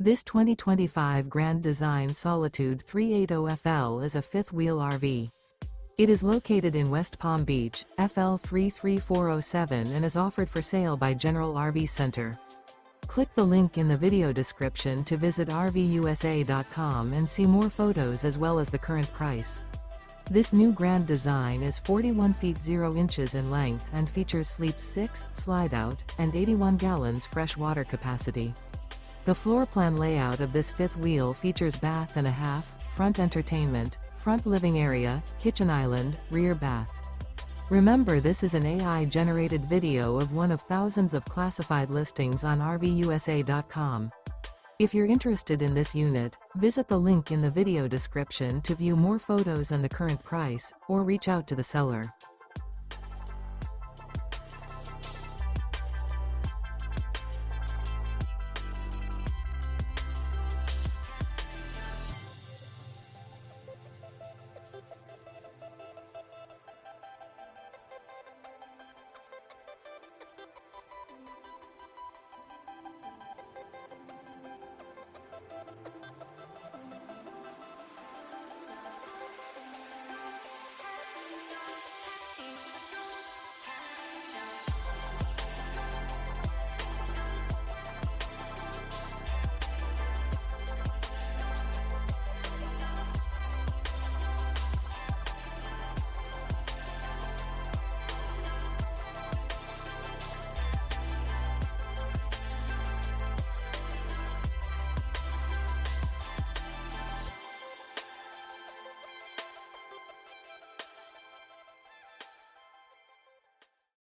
This 2025 Grand Design Solitude 380FL is a fifth-wheel RV. It is located in West Palm Beach, FL 33407 and is offered for sale by General RV Center. Click the link in the video description to visit RVUSA.com and see more photos as well as the current price. This new Grand Design is 41 feet 0 inches in length and features Sleep 6, Slideout, and 81 gallons fresh water capacity. The floor plan layout of this fifth wheel features bath and a half, front entertainment, front living area, kitchen island, rear bath. Remember, this is an AI-generated video of one of thousands of classified listings on RVUSA.com. If you're interested in this unit, visit the link in the video description to view more photos and the current price, or reach out to the seller.